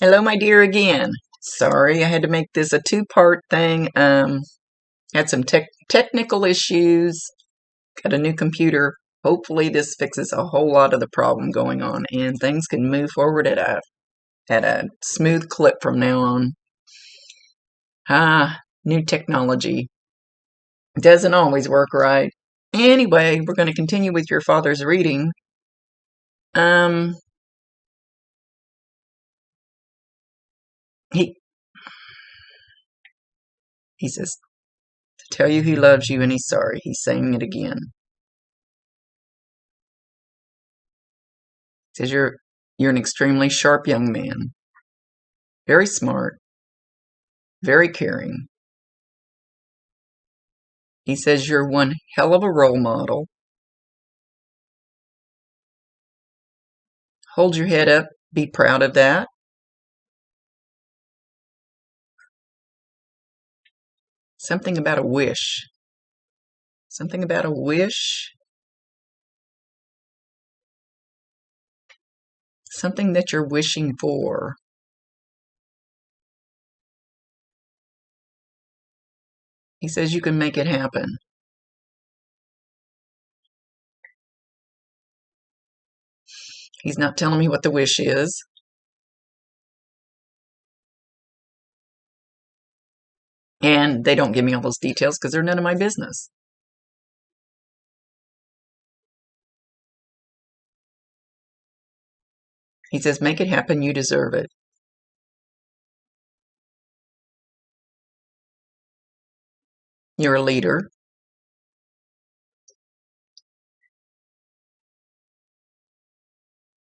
Hello, my dear, again. Sorry, I had to make this a two-part thing. Had some technical issues. Got a new computer. Hopefully, this fixes a whole lot of the problem going on, and things can move forward at a smooth clip from now on. New technology doesn't always work right. Anyway, we're going to continue with your father's reading. He says to tell you he loves you and he's sorry. He's saying it again. He says you're an extremely sharp young man, very smart, very caring. He says you're one hell of a role model. Hold your head up, be proud of that. Something about a wish. Something about a wish. Something that you're wishing for. He says you can make it happen. He's not telling me what the wish is. And they don't give me all those details because they're none of my business. He says, make it happen, you deserve it. You're a leader.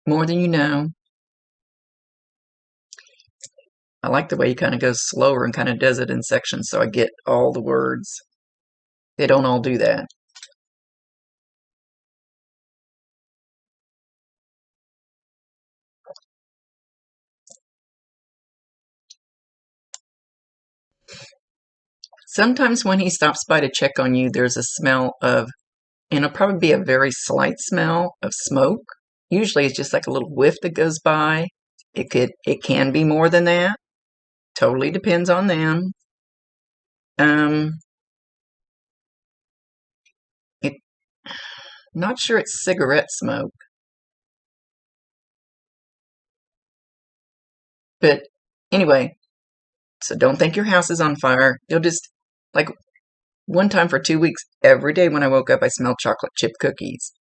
More than you know. I like the way he kind of goes slower and kind of does it in sections so I get all the words. They don't all do that. Sometimes when he stops by to check on you, there's a smell of, and it'll probably be a very slight smell of smoke. Usually it's just like a little whiff that goes by. It can be more than that. Totally depends on them. Not sure it's cigarette smoke. But anyway, so don't think your house is on fire. You'll just, like, one time for 2 weeks, every day when I woke up, I smelled chocolate chip cookies.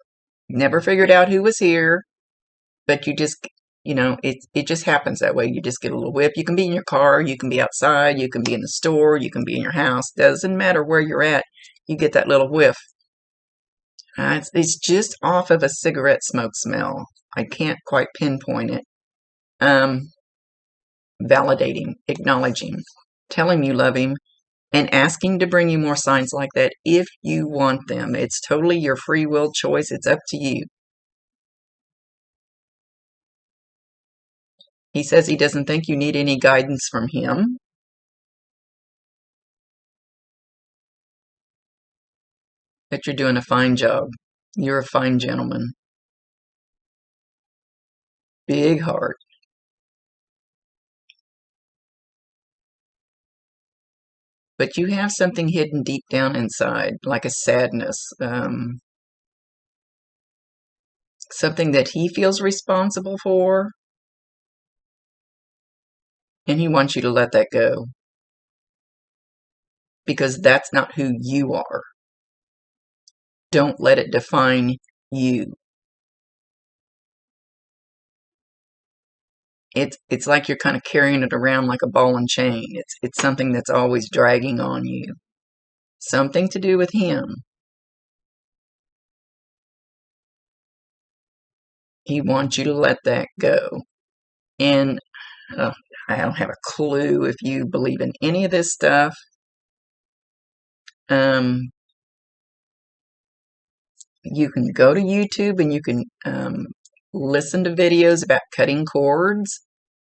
Never figured out who was here, but you just, it just happens that way. You just get a little whiff. You can be in your car, you can be outside, you can be in the store, you can be in your house. Doesn't matter where you're at, you get that little whiff. It's just off of a cigarette smoke smell. I can't quite pinpoint it. Validating, acknowledging, telling you love him, and asking to bring you more signs like that if you want them. It's totally your free will choice. It's up to you. He says he doesn't think you need any guidance from him. That you're doing a fine job. You're a fine gentleman. Big heart. But you have something hidden deep down inside, like a sadness. Something that he feels responsible for. And he wants you to let that go. Because that's not who you are. Don't let it define you. It's like you're kind of carrying it around like a ball and chain. It's something that's always dragging on you. Something to do with him. He wants you to let that go. And I don't have a clue if you believe in any of this stuff. You can go to YouTube and you can listen to videos about cutting cords.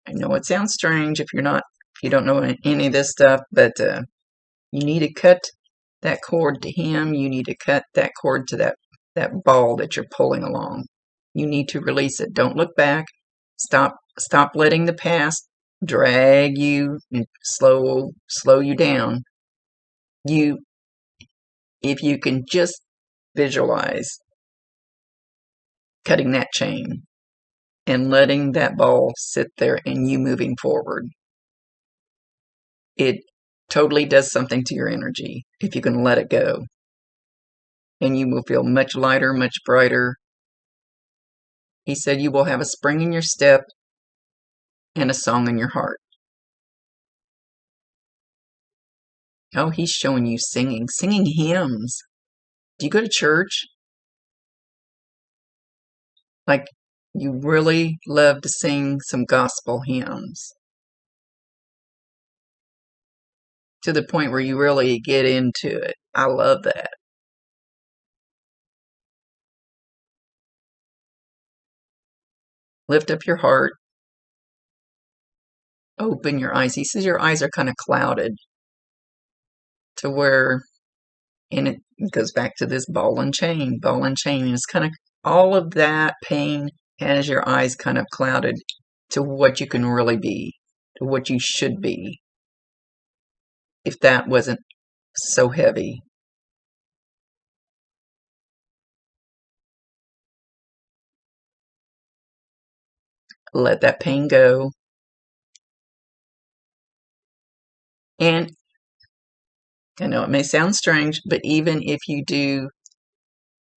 I know it sounds strange if you don't know any of this stuff, but you need to cut that cord to him. You need to cut that cord to that ball that you're pulling along. You need to release it. Don't look back. Stop letting the past drag you and slow you down. If you can just visualize cutting that chain and letting that ball sit there and you moving forward, it totally does something to your energy if you can let it go. And you will feel much lighter, much brighter. He said you will have a spring in your step and a song in your heart. Oh, he's showing you singing hymns. Do you go to church? Like, you really love to sing some gospel hymns to the point where you really get into it. I love that. Lift up your heart. Open your eyes. He says your eyes are kind of clouded to where, and it goes back to this ball and chain. And it's kind of all of that pain has your eyes kind of clouded to what you can really be, to what you should be, if that wasn't so heavy. Let that pain go. And I know it may sound strange, but even if you do,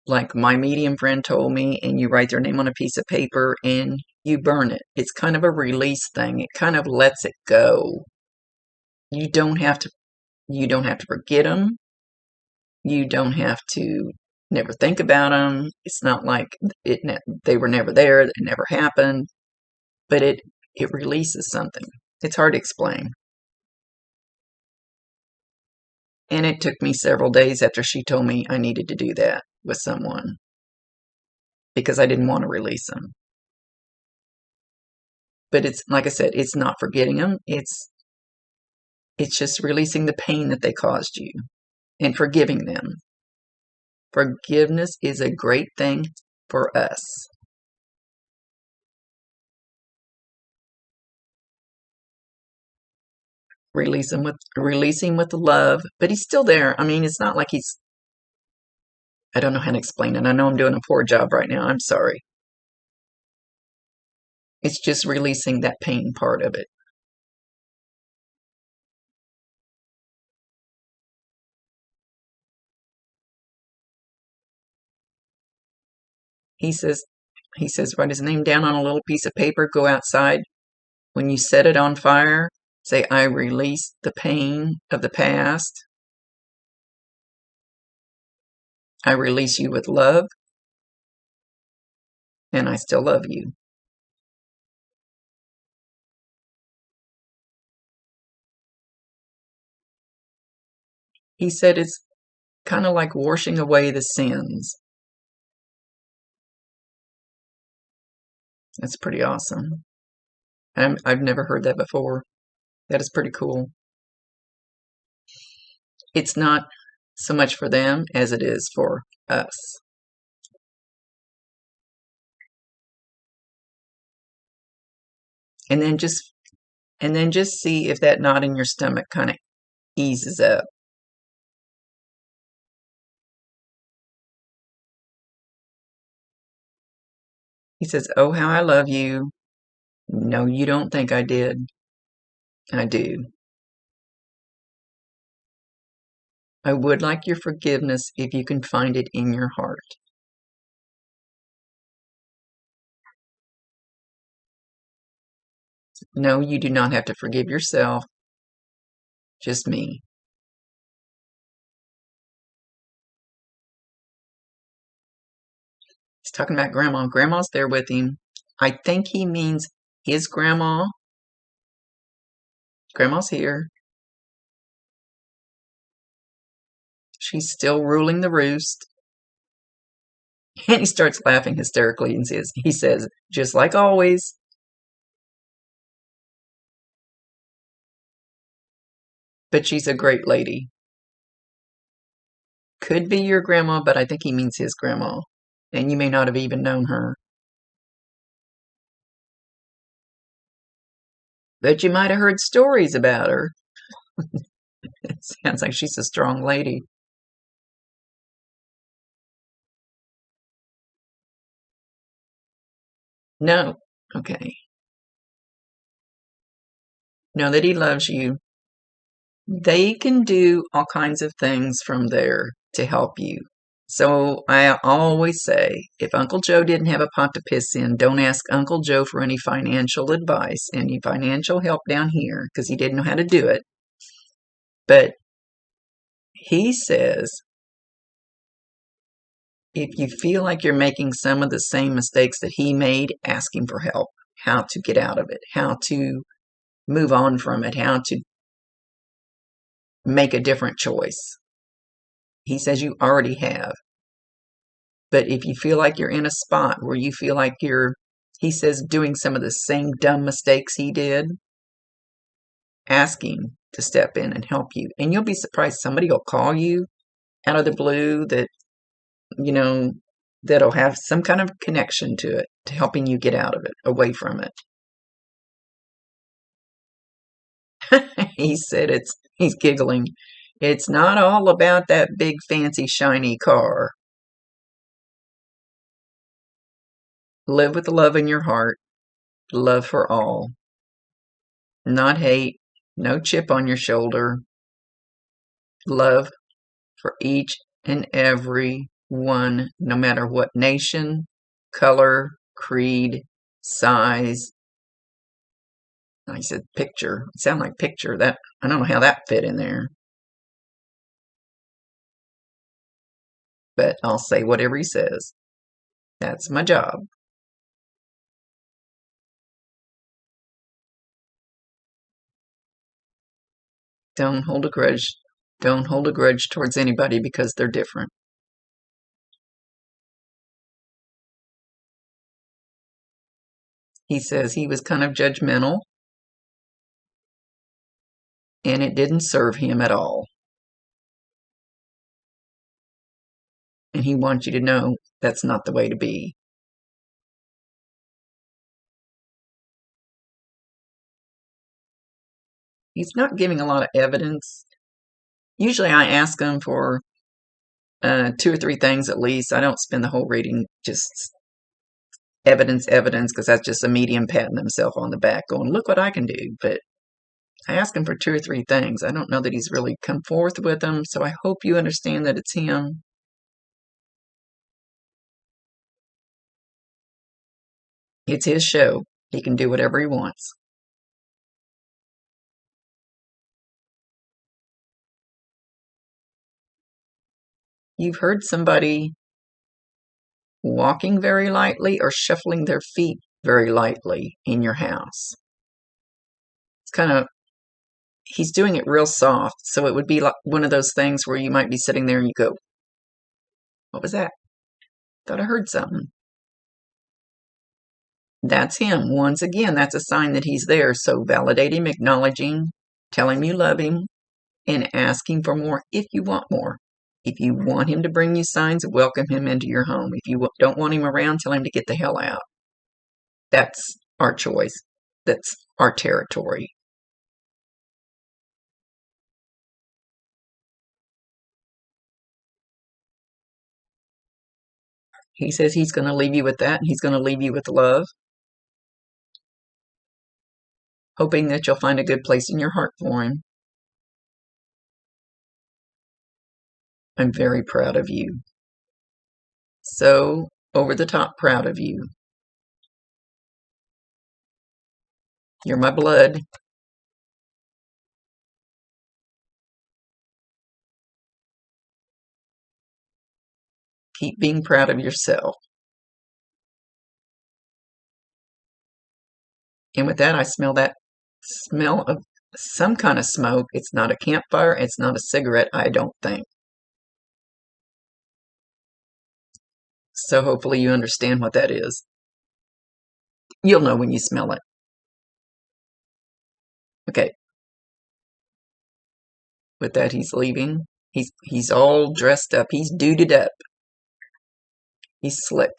like my medium friend told me, and you write their name on a piece of paper and you burn it, it's kind of a release thing. It kind of lets it go. You don't have to forget them. You don't have to never think about them. It's not like they were never there, it never happened, but it releases something. It's hard to explain. And it took me several days after she told me I needed to do that with someone because I didn't want to release them. But it's, like I said, it's not forgetting them. It's just releasing the pain that they caused you and forgiving them. Forgiveness is a great thing for us. Releasing with love, but he's still there. I mean, it's not like I don't know how to explain it. I know I'm doing a poor job right now. I'm sorry. It's just releasing that pain part of it. He says, write his name down on a little piece of paper, go outside. When you set it on fire, say, I release the pain of the past. I release you with love. And I still love you. He said it's kind of like washing away the sins. That's pretty awesome. I've never heard that before. That is pretty cool. It's not so much for them as it is for us. And then just see if that knot in your stomach kind of eases up. He says, oh, how I love you. No, you don't think I did. I do. I would like your forgiveness if you can find it in your heart. No, you do not have to forgive yourself. Just me. He's talking about Grandma. Grandma's there with him. I think he means his grandma. Grandma's here. She's still ruling the roost. And he starts laughing hysterically and he says, just like always. But she's a great lady. Could be your grandma, but I think he means his grandma. And you may not have even known her. But you might have heard stories about her. It sounds like she's a strong lady. No. Okay. Know that he loves you. They can do all kinds of things from there to help you. So I always say, if Uncle Joe didn't have a pot to piss in, don't ask Uncle Joe for any financial advice, any financial help down here, because he didn't know how to do it. But he says, if you feel like you're making some of the same mistakes that he made, ask him for help, how to get out of it, how to move on from it, how to make a different choice. He says you already have. But if you feel like you're in a spot where you feel like you're, he says, doing some of the same dumb mistakes he did, ask him to step in and help you. And you'll be surprised. Somebody will call you out of the blue that, you know, that'll have some kind of connection to it, to helping you get out of it, away from it. He said he's giggling. It's not all about that big, fancy, shiny car. Live with love in your heart, love for all, not hate, no chip on your shoulder, love for each and every one, no matter what nation, color, creed, size. I said picture. It sounded like picture. That I don't know how that fit in there. But I'll say whatever he says. That's my job. Don't hold a grudge. Don't hold a grudge towards anybody because they're different. He says he was kind of judgmental and it didn't serve him at all. And he wants you to know that's not the way to be. He's not giving a lot of evidence. Usually I ask him for 2 or 3 things at least. I don't spend the whole reading just evidence, because that's just a medium patting himself on the back going, look what I can do. But I ask him for 2 or 3 things. I don't know that he's really come forth with them, so I hope you understand that it's him. It's his show. He can do whatever he wants. You've heard somebody walking very lightly or shuffling their feet very lightly in your house. It's kind of, he's doing it real soft, so it would be like one of those things where you might be sitting there and you go, what was that? Thought I heard something. That's him. Once again, that's a sign that he's there. So validate him, acknowledging, tell him you love him, and asking for more if you want more. If you want him to bring you signs, welcome him into your home. If you don't want him around, tell him to get the hell out. That's our choice. That's our territory. He says he's going to leave you with that, and he's going to leave you with love, hoping that you'll find a good place in your heart for him. I'm very proud of you. So over the top proud of you. You're my blood. Keep being proud of yourself. And with that, I smell that smell of some kind of smoke. It's not a campfire. It's not a cigarette, I don't think. So hopefully you understand what that is. You'll know when you smell it. Okay. With that, he's leaving. He's all dressed up. He's duded up. He's slick.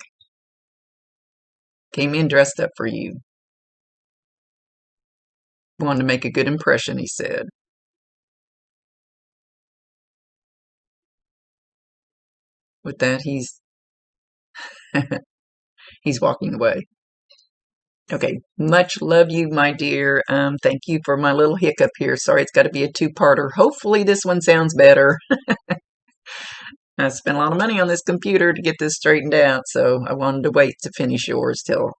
Came in dressed up for you. wanted to make a good impression, he said. With that, he's walking away. Okay, much love you, my dear. Thank you for my little hiccup here. Sorry, it's got to be a two-parter. Hopefully this one sounds better. I spent a lot of money on this computer to get this straightened out, so I wanted to wait to finish yours till I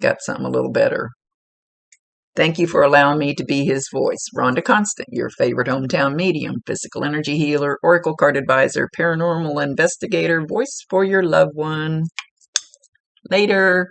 got something a little better. Thank you for allowing me to be his voice. Rhonda Constant, your favorite hometown medium, physical energy healer, oracle card advisor, paranormal investigator, voice for your loved one. Later.